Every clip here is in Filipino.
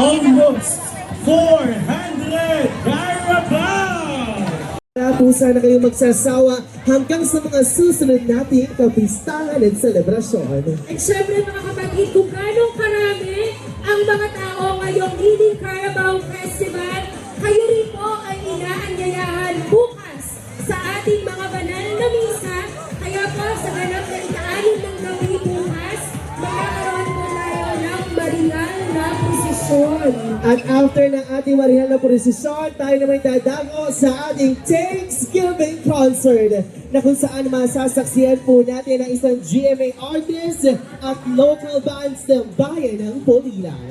almost 400 Carabao! Kaya po sana kayo magsasawa hanggang sa mga susunod nating kapistahan at selebrasyon. At syempre mga kapatid, kung ganong karami ang mga tao ngayong Leading Carabao Festival, kayo rin po ay inaanyayahan bukas sa ating mga banal na misa. Kaya po sa ganap na itaanin ng gabi bukas, magkakaroon po tayo ng marial na prosesyon. At after ng ating marihan na prosesyon, tayo naman dadago sa ating Thanksgiving concert na kung saan masasaksihan po natin ang isang GMA artist at local bands ng bayan ng Pulilan.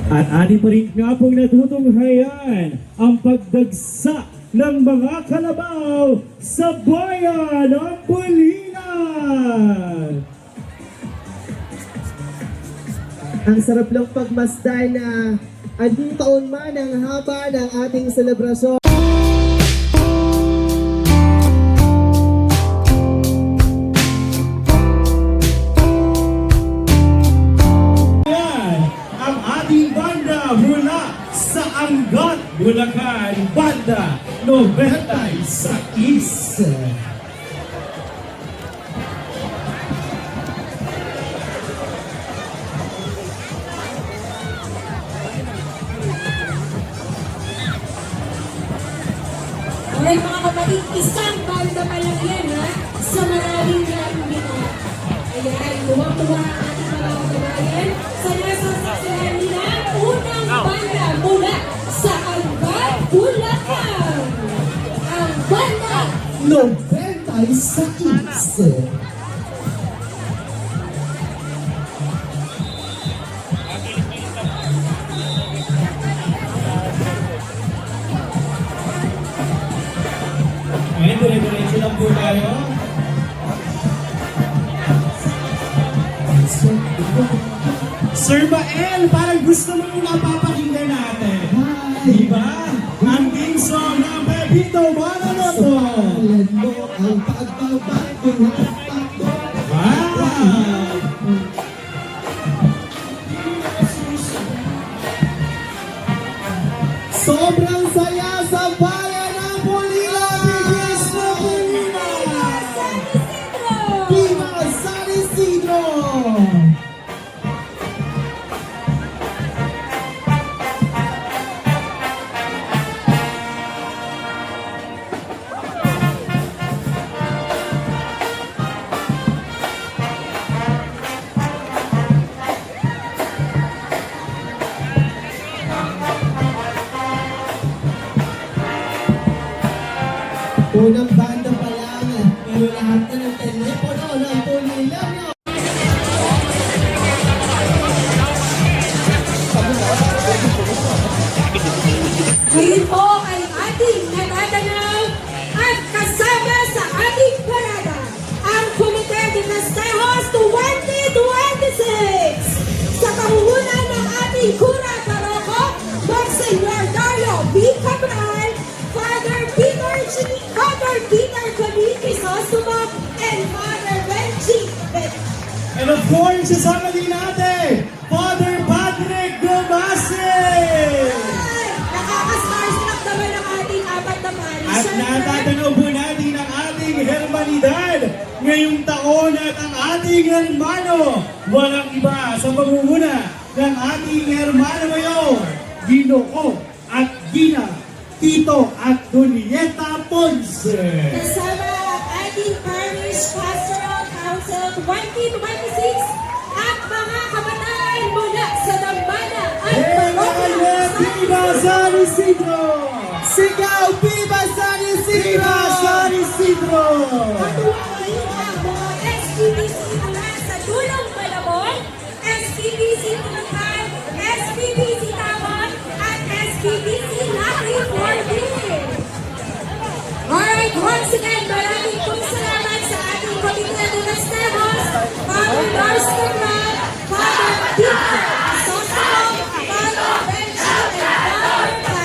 At ating pa rin nga pong natutunghayan ang pagdagsa ng mga kalabaw sa bayan ng Pulilan. Ang sarap lang pagmasdan na anong taon man ang haba ng ating selebrasyon. Angat Bulacan Banda 96. Alright mga kapatid, isang banda pa lang yan ha, sa maraming gina. Ayan, tuwang-tuwa ang ating mga kababayan sa nasasaksihan nila unang banda mula sa Angat Bulacan. Ang banda 96. Ngayon, dire-diretso lang po tayo. Sir Bael, parang gusto mo yung napapakinggan natin. Diba? Ang team song ng Pepito Manaloto. Alam mo ang pagbabago ng takbo. Wow! Sobrang saya sa bayan ng Pulilan! Viva San Isidro! Unang banda pa lang, pero lahat na ng telepono ng Pulilan. Ngayon po ay ating natatanaw at kasama sa ating parada ang Comite de Festejos 2026 sa pangunan ng ating Cura Paroko, Monsignor Dario B. Cabral, Father Peter Camille Crisostomo, and Father Benji Bet. And of course, kasama din natin, Father Patrick Gomase! Nakaka-starstruck naman ang ating apat na parisyon. At natatanaw po natin ang ating hermanidad ngayong taon at ang ating hermano. Walang iba sa pamumuna ng ating hermano ngayon, Ginoo at Gina, Tito at Julieta Ponce. Kasama ang ating Parish Pastoral Council 2026 at mga kabataan mula sa Dambana at Parokya Viva San Isidro! Sigaw! Viva San Isidro! Viva San Isidro! Patuwain ang mga SPBC mula sa Dulong Malabon, SPBC Tulukan, SPBC Tawon, at SPBC Laki 4D. Alright, once again, maraming pong salamat sa ating Comite de Festejos, Father Lars Cabral, Father Peter Crisostomo, Father Benji, and Father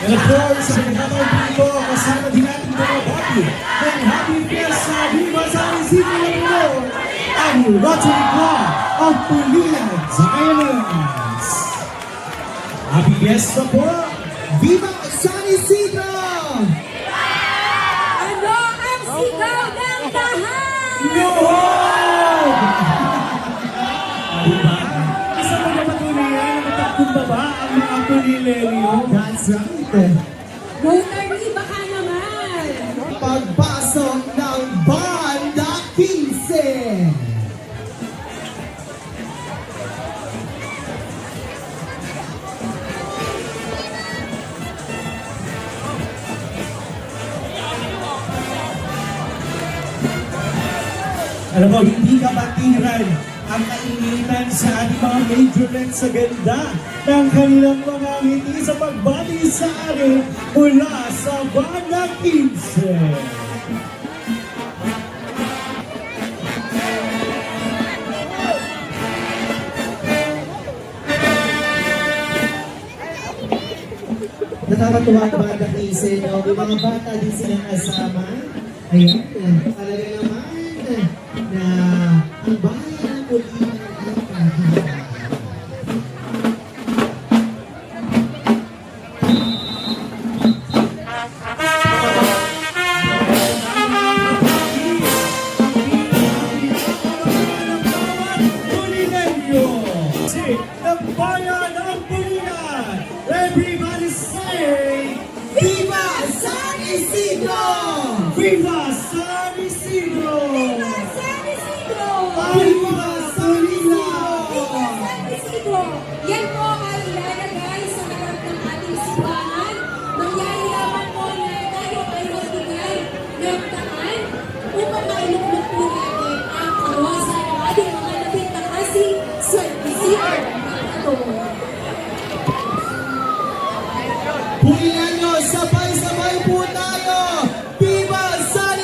And of course, sa pagkakataon dito, kasama din natin mga bati ng Happy Fiesta Viva San Isidro Lamino, ang Rotary Club of Pulilan Islands. Happy Fiesta po! Viva San Isidro! Ano ang sigaw ng tahan? Nuhog! Diba? Isa mo na patunayan na matakumbaba ang mga Pulilerio. That's right. Rotary, baka naman. Pagpasok ng Banda 15. Alam mo, hindi kapatiran ang kainitan sa ating mga majorette sa ganda ng kanilang mga ngiti sa pagbati sa atin mula sa Banda 15. Nakakatuwa ang Banda 15, no? May mga bata din silang kasama. Ayan, talaga naman na ang bayan ng Pulilan ay kahit. Ng bayan ng Pulilan. Everybody say, Viva San Isidro! Viva San Isidro! San Isidro! Viva San Isidro! San Isidro! Yan po ay ilalagay sa harap ng ating simbahan. Mangyayari po na tayo ay magbigay ng daan upang mailuklok po natin ang kawasan ng ating mga labing nakasing San Isidro. Ito. Pulilano, sabay-sabay po tayo! Viva San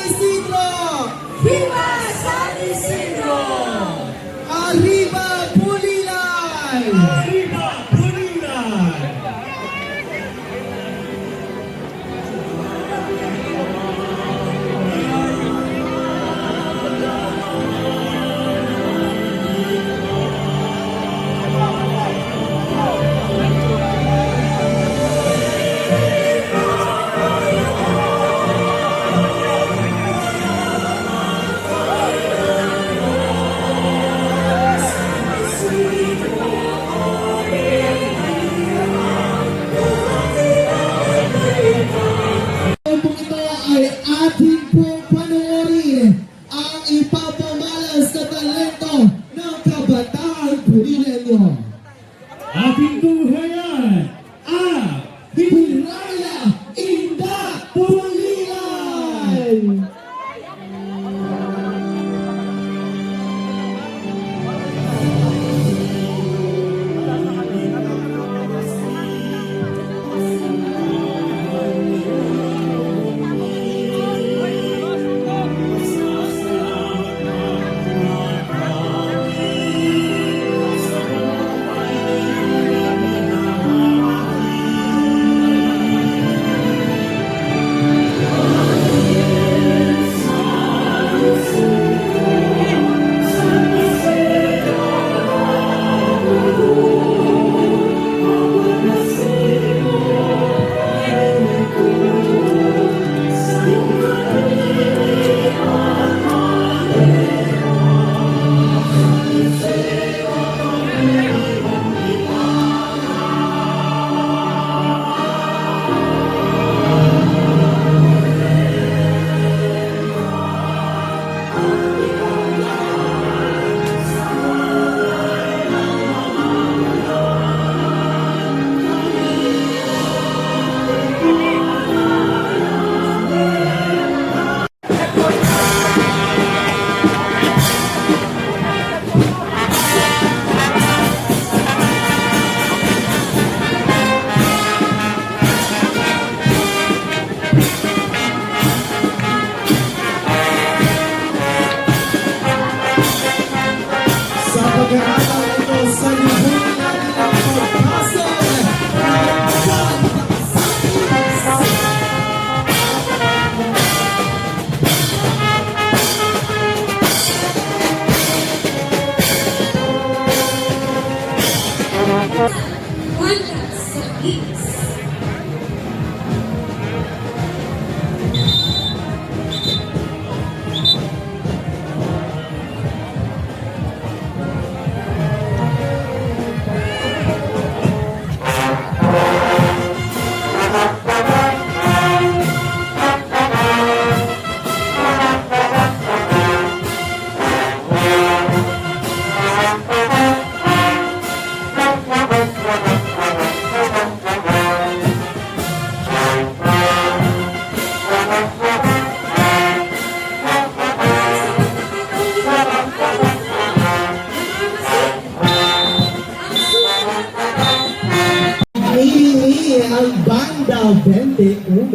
Banda 21.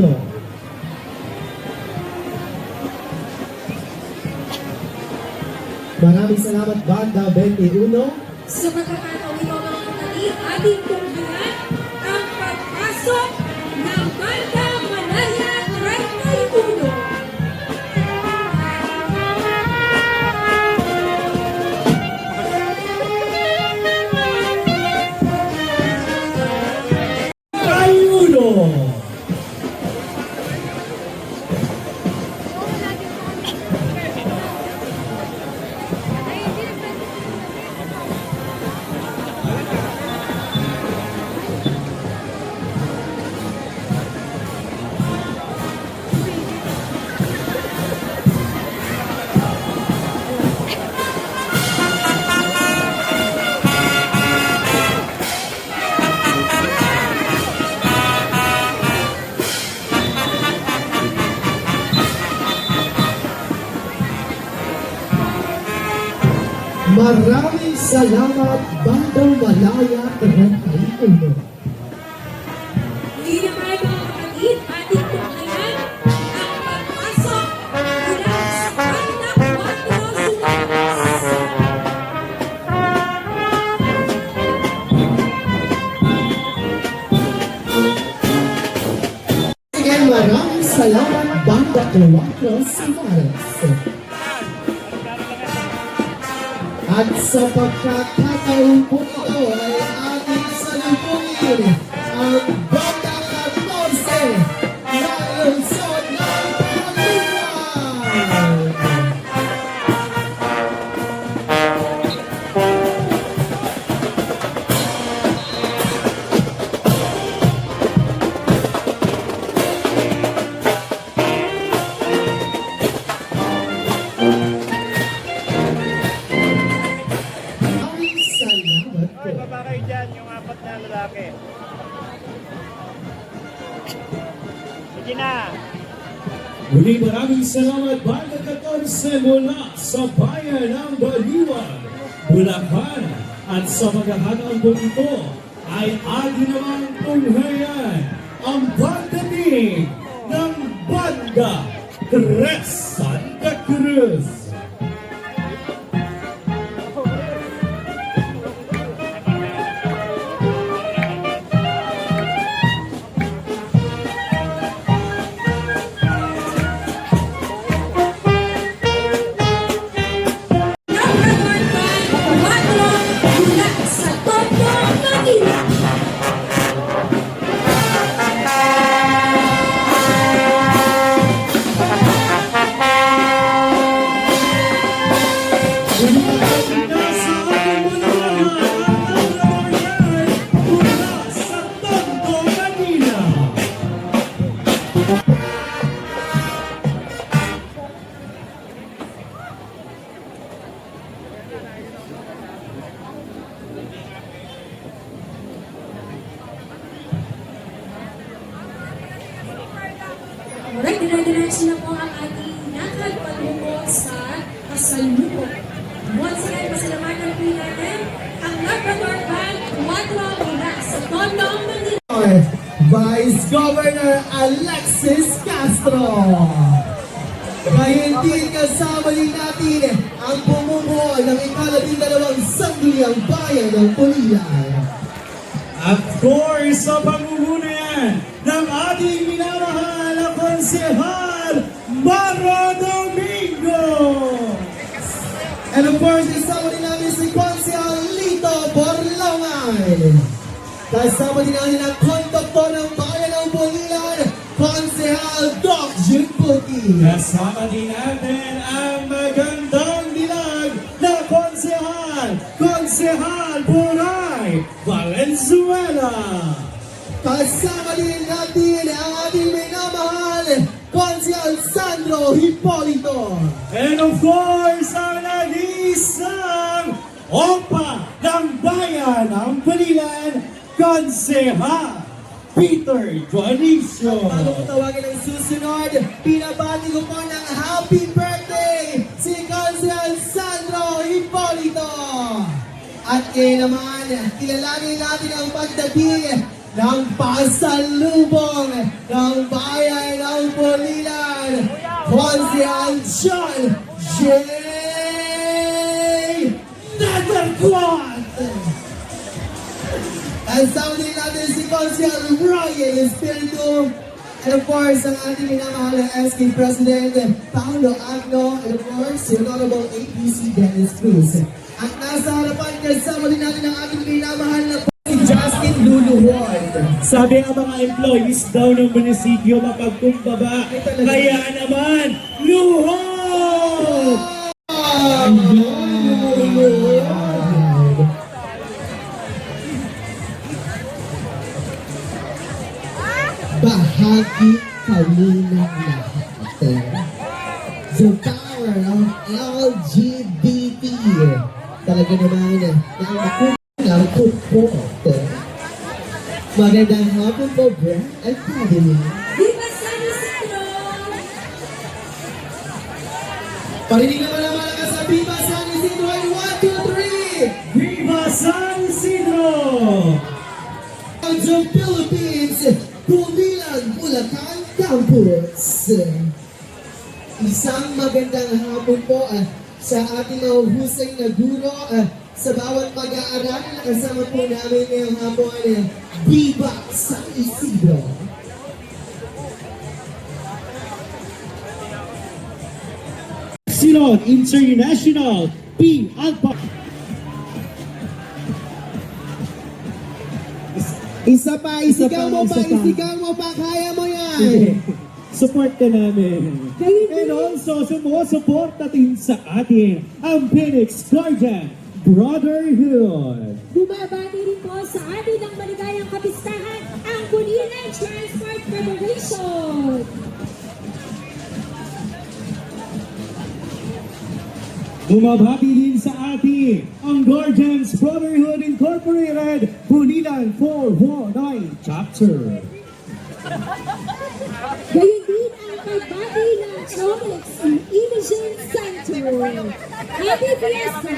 Maraming salamat, Banda 21. Sa pagkakataon ito mga kapatid, ating tunghayan ang pagpasok ng Banda Manaya 31. Ayuno! Maraming salamat, Bandang Malaya 31. Hindi naman mga kapatid, ating tunghayan ang pagpasok mula sa Banda 4 Sumaras. Again, maraming salamat, Banda 4 Sumaras. At sa pagkakataon po ito ay ating salubungin ang Banda 14 na lungsod ng Pangasinan. Maraming salamat po. Baba kayo dyan, yung apat na lalaki. Sige na. Muli maraming salamat, Banda 14 mula sa bayan ng Baliwan, Bulacan. At sa pagkakataon po ito ay atin namang tunghayan ang pagdating ng Banda 3 Santa Cruz. Number 4 mula sa Tondo, Manila. Muli maraming nasa ating mga mga mula sa Tondo, Manila. Alright, dinadiretso na po ang ating lakad patungo sa kasalubong. Once again, pasalamatan po natin ang Labrador Band 4 mula sa Tondo, Manila. Vice Governor Alexis Castro. Ngayon din kasama din natin ang bumubuo ng ika-12 Sangguniang Bayan ng Pulilan. Of course, sa pangunguna yan ng ating minamahal na konsehal, Maro Domingo! And of course, kasama din natin si Konsehal Lito Borlongan. Kasama din natin ang konduktor ng Bayan ng Pulilan, Konsehal Doc Jimpuki. Kasama din natin ang magandang dilag na Konsehal Buray Valenzuela. Kasama din natin ang ating minamahal, Konsehal Sandro Hipolito. And of course, ang nag-iisang Opa ng Bayan ng Pulilan, Konsehal Peter Juanicio. Bago ko tawagin ang susunod, pinabati ko po ng happy birthday si Konsehal Sandro Hipolito. At naman, kilalanin natin ang pagdating ng pasalubong Consial John J. Netherquart. At sama din natin si Consial Ryan Espiritu. And of course, ang ating minamahal na SK President, Paolo Agno, and of course, yung Honorable APC Dennis Cruz. At nasa harapan, kasama din natin ang ating minamahal na si Justin Luluhon. Sabi ang mga employees daw ng munisipyo mapagkumbaba. Kaya naman, luhod! Bahagi kami ng lahat. The power of LGBT. Talaga naman, nakukupot. Magandang hapon po, Brand Academy. Viva San Isidro! Parinig naman ang malakas sa Viva San Isidro. 1, 2, 3! Viva San Isidro! The Philippines, Bumilan, Bulacan Campus. Isang magandang hapon po sa ating mga husay na guro sa bawat mag-aaral na kasama po namin ngayong hapon. Viva San Isidro! Silon International P. Alpha. Isa pa, isigaw mo pa, isa pa. isigaw mo pa, kaya mo yan! Support ka namin. And also, support natin sa atin ang Phoenix Guardian Brotherhood. Bumabati rin po sa atin ang maligayang kapistahan ang Kulinan Transport Federation. Bumabati din sa atin ang Guardians Brotherhood Incorporated Bunilan 419 Chapter. Gayon din ang pagbati ng Chomix Imaging Center. Happy Fiesta!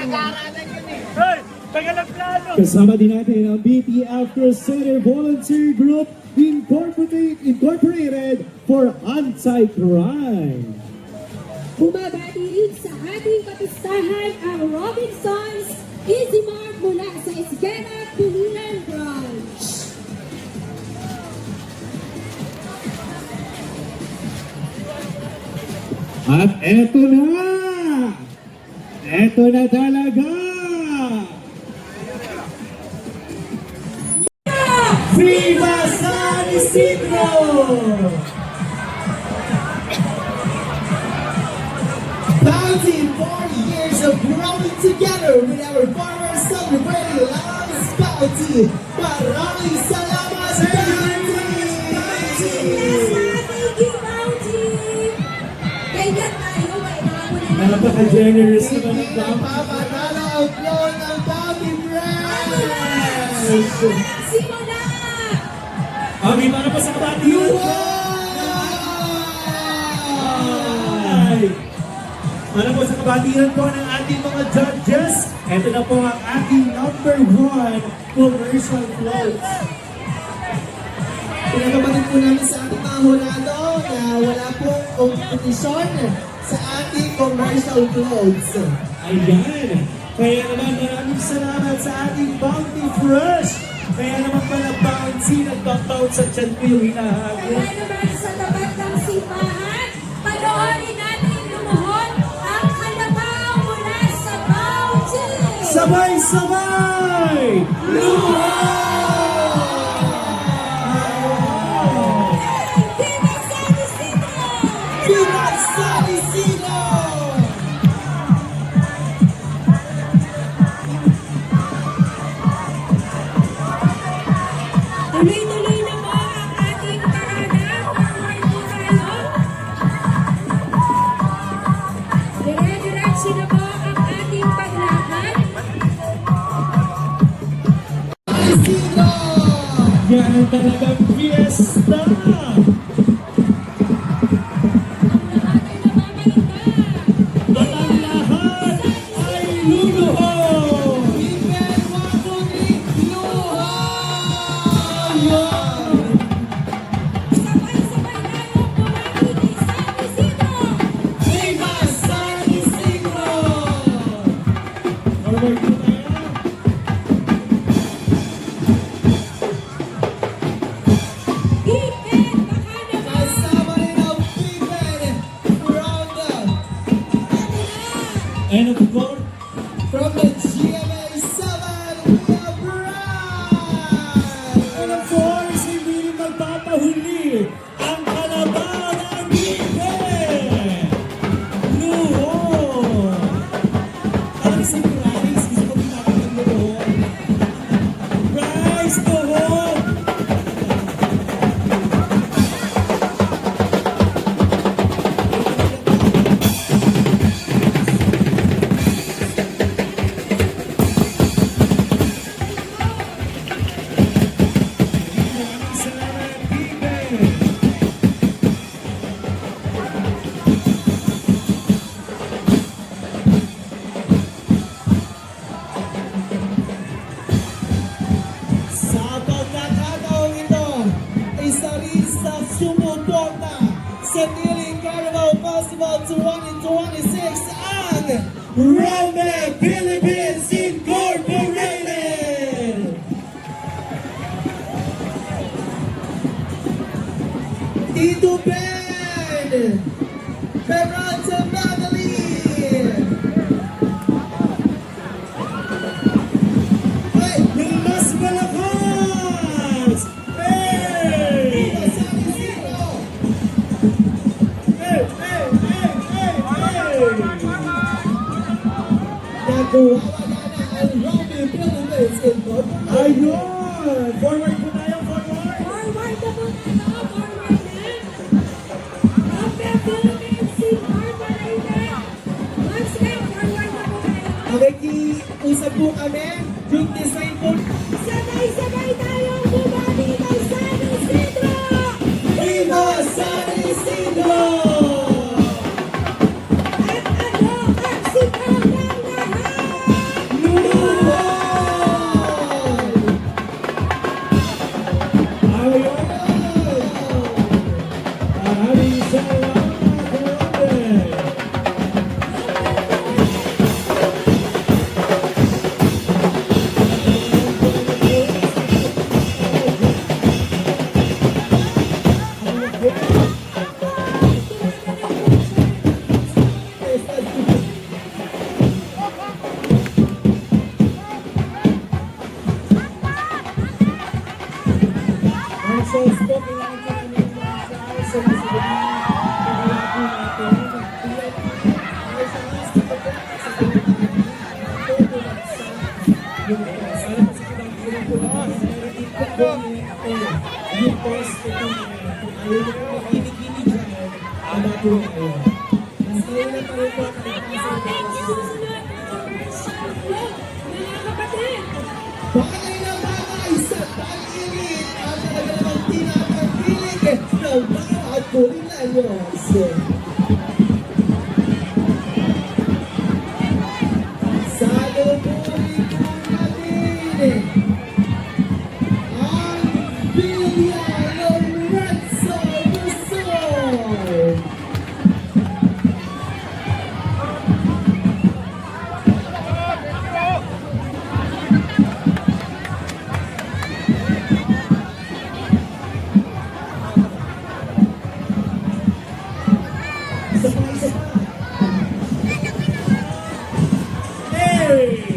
Hoy! Tagalang plano! Kasama din natin ang BPF Crusader Volunteer Group Incorporated for Anti-Crime. Bumabati rin sa ating kapistahan ang Robinsons Easy Mart mula sa Esguera, Pulilan Branch. At eto na! Eto na talaga! Viva San Isidro! Bounty 40 years of growing together with our farmers celebrating Lamb's Bounty. Maraming salamat, Bounty! Thank you, Bounty! Kaya tayo, may mga muli na Napaka-generous naman ng Bounty. Napapatalo ang flow ng Bounty Branch! Simula! Kami para pa sa kabati yun! Ay! Para po sa kabatiran po ng ating mga judges, ito na po ang ating number 1 commercial floats. Pinagkabatid po namin sa ating mga hurado na wala pong kompetisyon sa ating commercial clothes. Ayan! Kaya naman maraming salamat sa ating Bounty Fresh! Kaya naman pala bouncy, nagpa-bounce sa tiyan ko yung hinahagod. Kaya naman sa tapat ng simbahan, panoorin natin lumuhod ang kalabaw mula sa Bounty! Sabay-sabay! Luha! Viva San Isidro! Viva San Isidro! Tuloy-tuloy na po ang ating parada. Forward po tayo. Dire-diretso na po ang ating paglakad. Isidro! Yan ang talagang fiesta! At ang lahat ay luluhod! Even Wakunik Luha! Sabay-sabay tayong bumati kay San Isidro. ang kalaban ng Gipe! Luho! Parang si Price, gusto ko pinakatang Luho. Price, Luho! Salamat, Gipe! Sa pagkakataong ito, isa rin sa sumuporta sa Niling Carnival Festival 2026 ang Rome Philippines Incorporated! Tito Ben! Peralta Madeline! Ay! Yung mas malakas! Hey! San Isidro! Hey! Hey! Hey! Hey! Nagwawala na ang Rome Philippines Incorporated! Ayun! Forward po tayo, forward! Forward na po tayo, forward na. Rome Philippines Incorporated. Once again, forward na po tayo. Nakikiusap po kami, yung design po Sabay-sabay tayong bumati ng San Isidro! Viva San Isidro! At ano ang sigaw ng lahat? Luhoy! Ayun! Maraming salamat, Rome! Ang sauce po, kailangan ko namin yung mga sauce sa mga kailangan po natin. Ang sauce, yung sana kasi pinag-ilan po natin meron din po doon yung post ko po kung ayaw nyo po kinikini dyan, wala po na kayo. Mas ngayon na tayo po Ating susunod na commercial break, mga kapatid. Bagay na bagay sa pag-init at talagang tinatangkilik ng bawat Pulilanos. Sa luburin po natin ang Bilya Lorenzo Luzon. Isa pa, isa pa. Hey!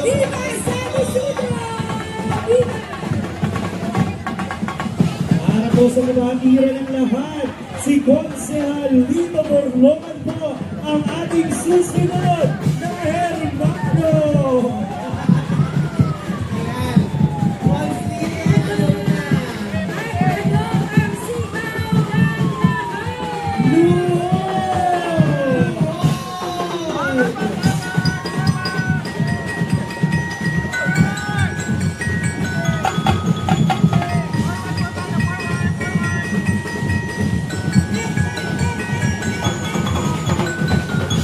Viva San Isidro! Viva! Para po sa mga ng lahat, si Consehal Lito Borloman po ang ating susunod na hermano! Ayan. Once again, ano na? At ano ang sigaw ng lahat? Luho!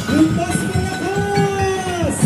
Yung mas malakas!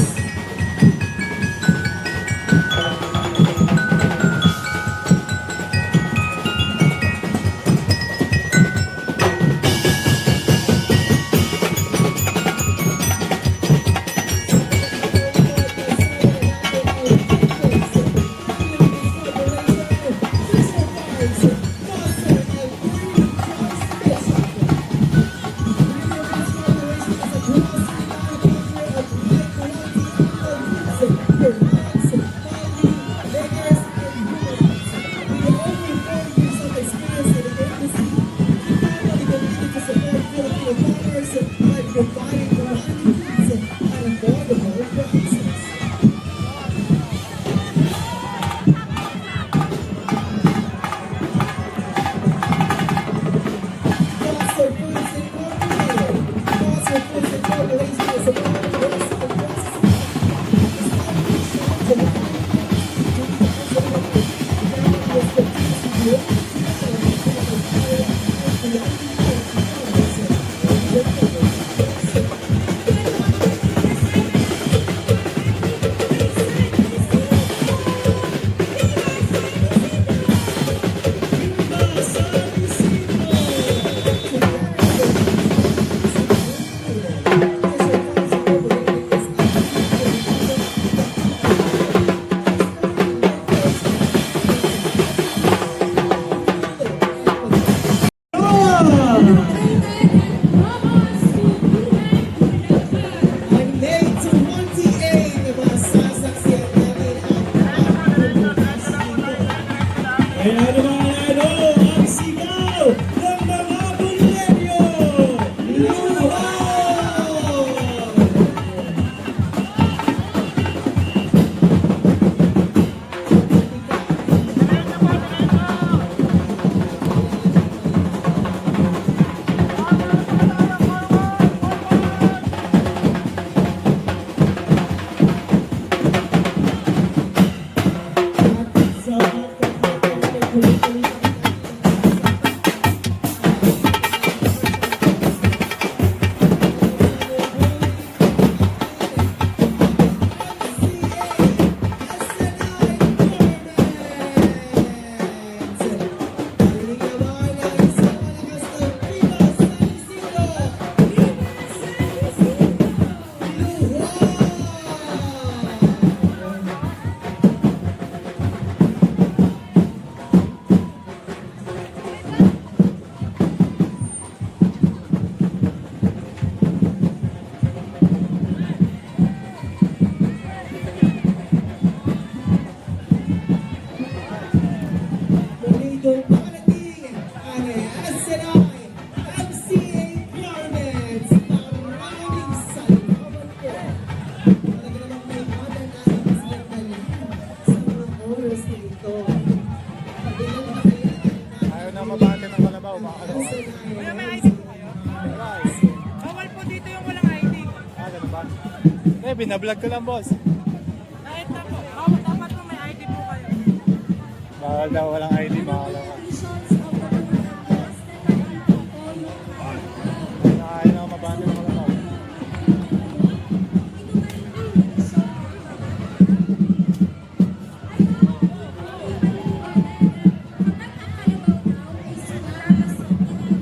customers by providing quality goods at affordable prices. Foster Foods Incorporated. Foster Foods Incorporated is a On May 28, masasaksihan namin Kaya naman ang sigaw ng mga Bulenyo! Luwa! Muligong parating ang SNI MCA Garments. Maraming salamat po. Talaga namang may mga natin sa mga oras na ito. Kabilang na kayo Ayaw na mabate ng kalabaw. Baka ano. Kuya, may ID po kayo. Bawal po dito yung walang ID. Ganun ba? Eh, binablog ko lang, boss. Kahit na po. Bawal dapat po may ID po kayo. Bawal daw walang ID, bawal daw.